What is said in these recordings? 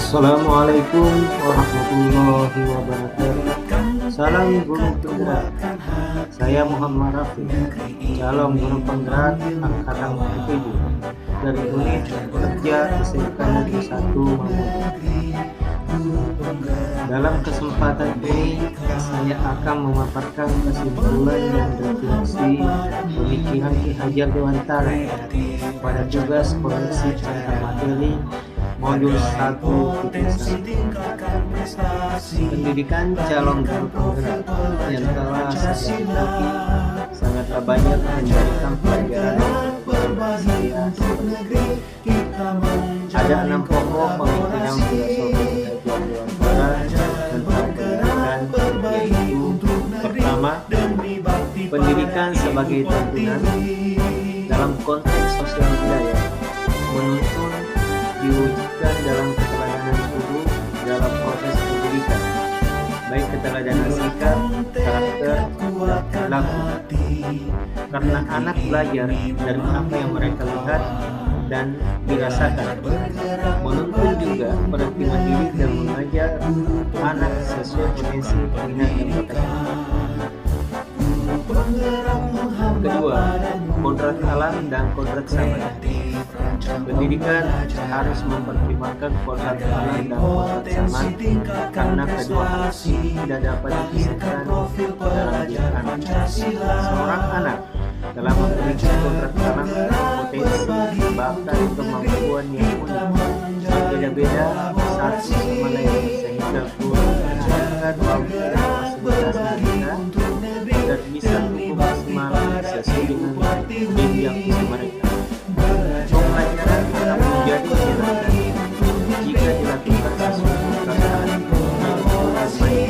Assalamualaikum warahmatullahi wabarakatuh. Salam guru penggerak. Saya Muhammad Rafi, calon guru penggerak angkatan 7 dari unit kerja SMK Negeri 1 Mamuju. Dalam kesempatan ini, saya akan memaparkan kesimpulan dan definisi pemikiran Ki Hajar Dewantara pada tugas koreksi cara materi modul 1.1 pendidikan calon guru penggerak yang telah saya ikuti sangatlah banyak memberikan pelajaran ada 6 pokok pemikiran filosofi Hajar Dewantara tentang pendidikan, yaitu pertama, pendidikan sebagai tuntunan dalam konteks sosial budaya, menuntun diwujudkan dalam keteladanan guru dalam proses pendidikan, baik keteladanan sikap, karakter, dan perilaku. Karena anak belajar dari apa yang mereka lihat dan dirasakan. Menuntun juga berarti mendidik dan mengajar anak sesuai potensi, minat, dan potensi. Kedua, kodrat alam dan kodrat zaman. Pendidikan harus mempertimbangkan kodrat alam dan kodrat zaman karena kedua hal ini tidak dapat dipisahkan dalam diri anak. Seorang anak telah memiliki kodrat alam, potensi, bahkan kemampuan yang unik, berbeda-beda satu sama lain, sehingga guru mengajarkan fasilitas mereka agar bisa tumbuh maksimal sesuai dengan bidiakus mereka. Pembelajaran akan menjadi menyenangkan jika dilakukan sesuai keadaan yang baik.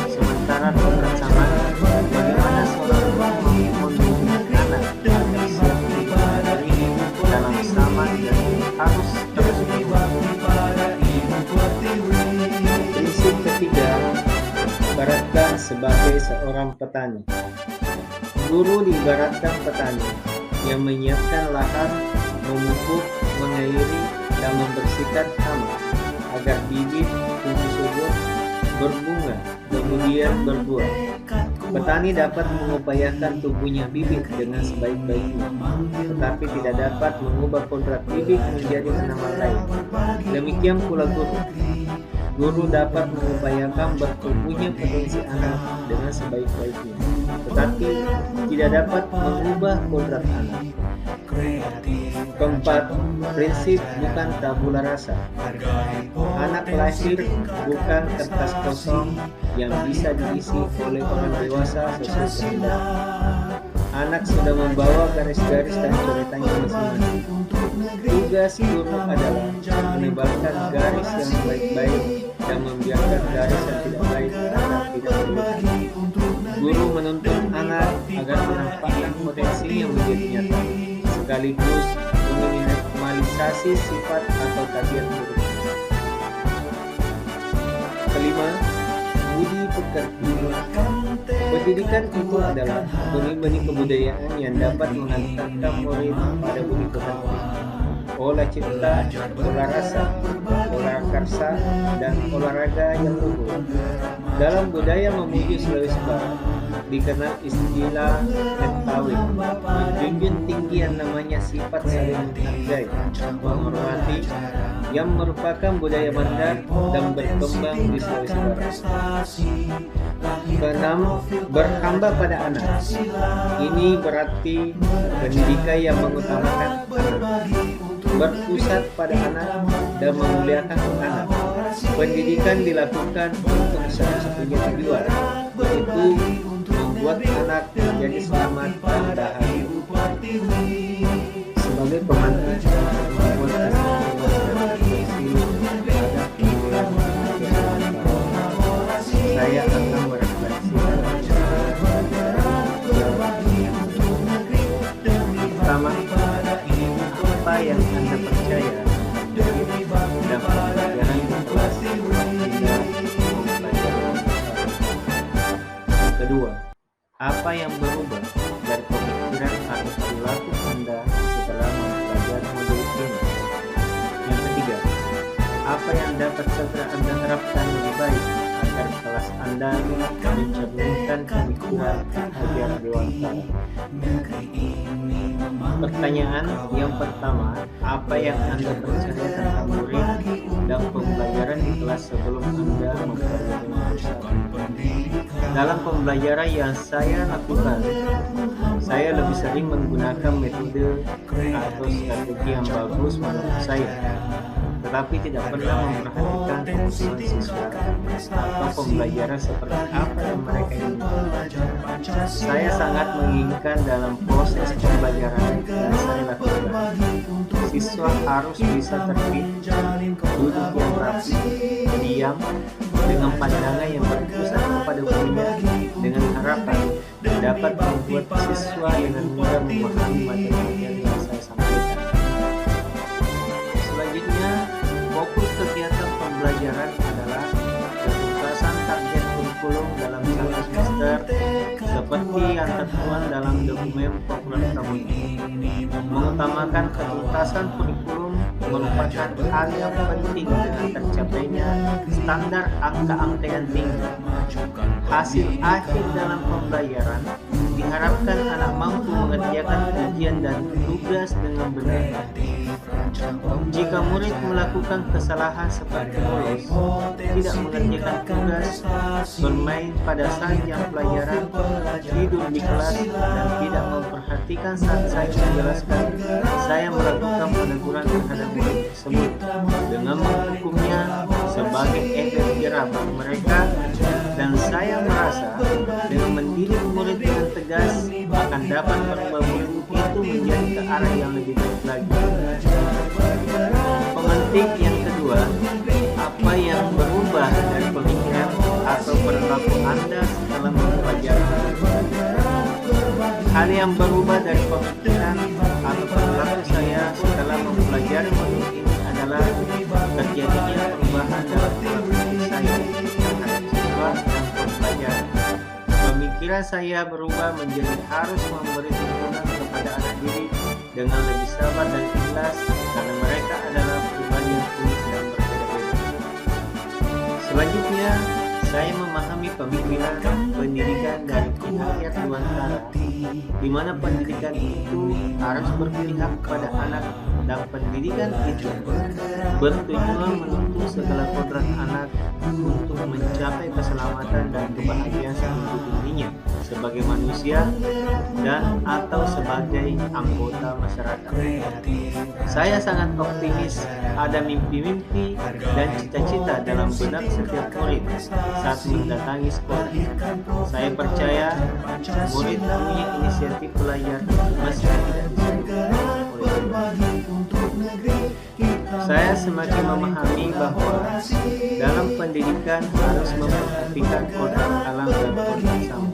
Sementara kodrat zaman, bagaimana seorang guru mampu mendidik anak agar siap dipelajari dalam zaman dan harus terus diubah. Prinsip ketiga, ibaratkan sebagai seorang petani. Guru diibaratkan petani yang menyiapkan lahan, memupuk, mengairi, dan membersihkan hama agar bibit tumbuh subur, berbunga, kemudian berbuah. Petani dapat mengupayakan tumbuhnya bibit dengan sebaik-baiknya, tetapi tidak dapat mengubah kodrat bibit menjadi tanaman lain. Demikian pula guru. Guru dapat mengupayakan bertumbuhnya potensi anak dengan sebaik-baiknya, tetapi tidak dapat mengubah kodrat anak. Keempat, prinsip bukan tabula rasa. Anak lahir bukan kertas kosong yang bisa diisi oleh orang dewasa sesuai kehendak. Anak sudah membawa garis-garis dan coretannya masing-masing. Tugas guru adalah menebalkan garis yang baik-baik dan membiarkan garis yang tidak baik agar tidak terluka. Guru menuntun anak agar menampakkan potensi yang menjadi nyata, sekaligus meminimalisasi sifat atau tabiat buruk. Kelima, budi pekerti. Pendidikan itu adalah benih-benih kebudayaan yang dapat mengantarkan murid pada budi pekerti, olah cipta, olah rasa, olah karsa, dan olahraga yang luhur. Dalam budaya Mamuju Sulawesi Barat dikenal istilah mentawin, menjunjung tinggi yang namanya sifat saling menghargai, menghormati, yang merupakan budaya Mandar dan berkembang di Sulawesi Barat. Keenam, berhamba pada anak. Ini berarti pendidikan yang mengutamakan anak, berpusat pada anak dan memuliakan anak. Pendidikan dilakukan untuk satu-satunya tujuan, yaitu membuat anak menjadi selamat dan bahagia. Sebagai pemantik membuat saya akan merefleksikan pertama, apa yang Anda percaya dan pelajaran di kelas hingga pelajaran. Kedua, apa yang berubah dari pemikiran atau perilaku Anda setelah mempelajari modul ini? Yang ketiga, apa yang dapat segera Anda terapkan lebih baik agar kelas Anda mencerminkan pemikiran ajar dewasa? Pertanyaan yang pertama, apa yang Anda percaya tentang murid dan pembelajaran di kelas sebelum Anda mempelajari bahasa? Dalam pembelajaran yang saya lakukan, saya lebih sering menggunakan metode atau strategi yang bagus menurut saya, tetapi tidak pernah memperhatikan kebutuhan siswa atau pembelajaran seperti apa yang mereka inginkan. Saya sangat menginginkan dalam proses pembelajaran yang saya lakukan, siswa harus bisa tertib, duduk yang rapi, diam, dengan pandangan yang berpusat kepada gurunya, dengan harapan dapat membuat siswa dengan mudah memahami materi yang saya sampaikan. Selanjutnya, fokus kegiatan pembelajaran adalah ketuntasan target kurikulum dalam satu semester seperti yang tertuang dalam dokumen program kamu. Mengutamakan ketuntasan kurikulum merupakan hal yang penting dengan tercapainya standar angka-angka yang tinggi. Hasil akhir dalam pembelajaran diharapkan anak mampu mengerjakan ujian dan tugas dengan benar. Jika murid melakukan kesalahan seperti bolos, tidak mengerjakan tugas, bermain pada saat jam pelajaran, tidur di kelas, dan tidak memperhatikan saat saya menjelaskan, saya melakukan peneguran terhadap murid tersebut dengan menghukumnya sebagai efek jerah bagi mereka, dan saya merasa dengan mendidik murid dengan tegas akan dapat merubah murid itu menjadi ke arah yang lebih baik lagi. Pemantik yang kedua, apa yang berubah dari pemikiran atau perilaku Anda setelah mempelajari? Hal yang berubah dari pemikiran atau perilaku saya setelah mempelajari modul ini adalah terjadinya perubahan dalam perilaku saya terhadap siswa dan pembelajar. Pemikiran saya berubah menjadi harus memberi dukungan kepada anak didik dengan lebih sabar dan ikhlas karena mereka adalah pribadi yang unik dan berbeda-beda. Selanjutnya, saya memahami pemikiran pendidikan dari pihak yang Tuantara, di mana pendidikan itu harus berpihak pada anak dan pendidikan itu bertujuan menuntut segala kodrat anak untuk mencapai keselamatan dan kebahagiaan sehidup dirinya sebagai manusia dan atau sebagai anggota masyarakat. Saya sangat optimis ada mimpi-mimpi dan cita-cita dalam benak setiap murid saat mendatangi sekolah. Saya percaya murid punya inisiatif belajar meski tidak disuruh oleh guru. Saya semakin memahami bahwa dalam pendidikan harus memperhatikan kodrat alam dan kodrat sama.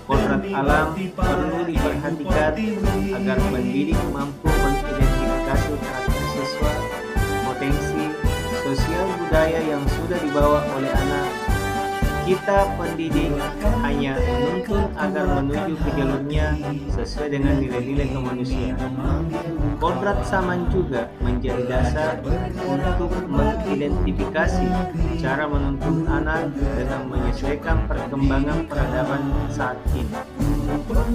Kodrat alam perlu diperhatikan agar pendidik mampu mengidentifikasi karakter siswa, potensi, sosial budaya yang sudah dibawa oleh anak. Kita pendidik hanya menuntun agar menuju ke jalurnya sesuai dengan nilai-nilai kemanusiaan. Kodrat saman juga menjadi dasar untuk mengidentifikasi cara menuntun anak dengan menyesuaikan perkembangan peradaban saat ini.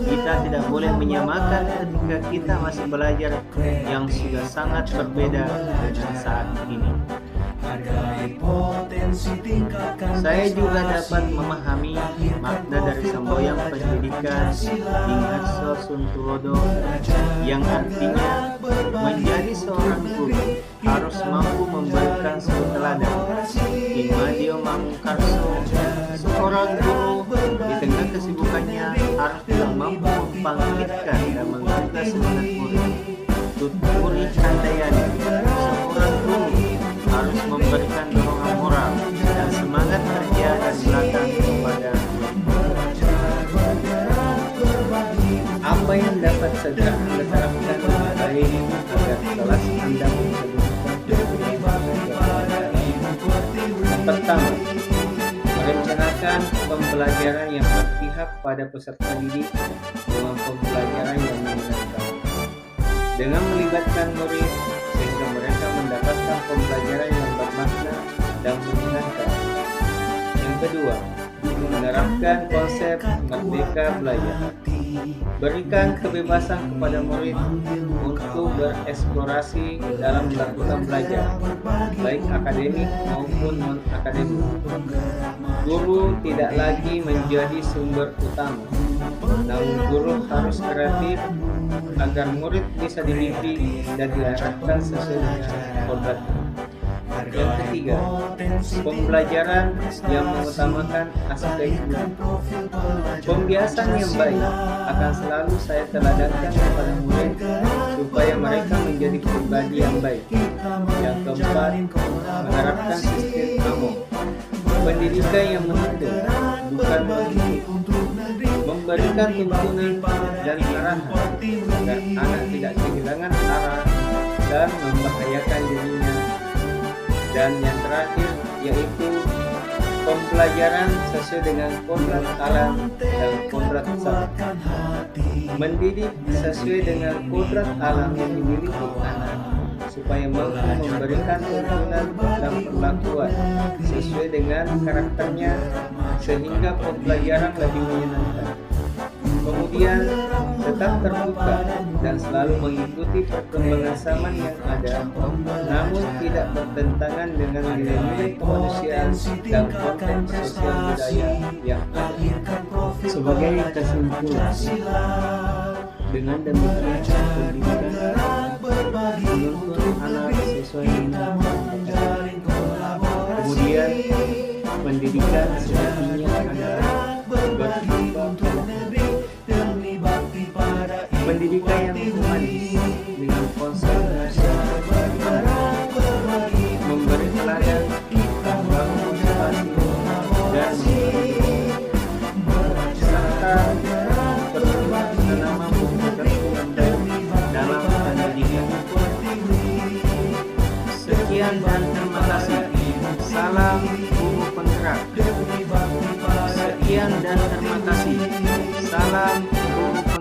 Kita tidak boleh menyamakan ketika kita masih belajar yang sudah sangat berbeda dengan saat ini. Saya juga dapat memahami makna dari semboyan pendidikan Ingharso Suntulodo yang artinya menjadi seorang guru harus mampu memberikan suri teladan. Imadio Mangkarso, seorang guru di tengah kesibukannya harus juga mampu membangkitkan dan menggugah semangat murid. Tuturi Handayani, seorang guru harus memberikan dorongan moral dan semangat kerja dan belakang kepada apa yang dapat segera Anda terapkan dengan baik agar kelas Anda mencerminkan yang pertama, merencanakan pembelajaran yang berpihak pada peserta didik dengan pembelajaran yang menyenangkan dengan melibatkan murid sehingga mereka mendapatkan pembelajaran yang bermakna dan menyenangkan. Yang kedua, menerapkan konsep merdeka belajar. Berikan kebebasan kepada murid untuk bereksplorasi dalam melakukan belajar, baik akademik maupun non-akademik. Guru tidak lagi menjadi sumber utama, namun guru harus kreatif agar murid bisa dididik dan diarahkan sesuai dengan kodratnya. Yang ketiga, pembelajaran yang mengutamakan aspek guru. Pembiasaan yang baik akan selalu saya teladankan kepada murid supaya mereka menjadi pribadi yang baik. Yang keempat, menerapkan sistem AMO. Pendidikan yang menuntun, bukan menuntut. Memberikan tuntunan dan arahan agar anak tidak kehilangan arah dan membahayakan dirinya. Dan yang terakhir yaitu pembelajaran sesuai dengan kodrat alam dan kodrat sama. Mendidik sesuai dengan kodrat alam yang dimiliki anak supaya mampu memberikan tuntunan dan perlakuan sesuai dengan karakternya sehingga pembelajaran lebih menyenangkan. Kemudian tetap terbuka dan selalu mengikuti perkembangan zaman yang ada, namun tidak bertentangan dengan nilai-nilai kemanusiaan dan konteks sosial budaya yang ada. Sebagai kesimpulan, dengan demikian pendidikan menuntun anak sesuai dengan kemudian pendidikan sejatinya adalah pendidikan yang humanis dengan konsep memberi teladan, membangun motivasi dan serta berperan menanam yang baik dalam pendidikan. Sekian dan terima kasih. Salam guru penggerak. Sekian dan terima kasih. Salam guru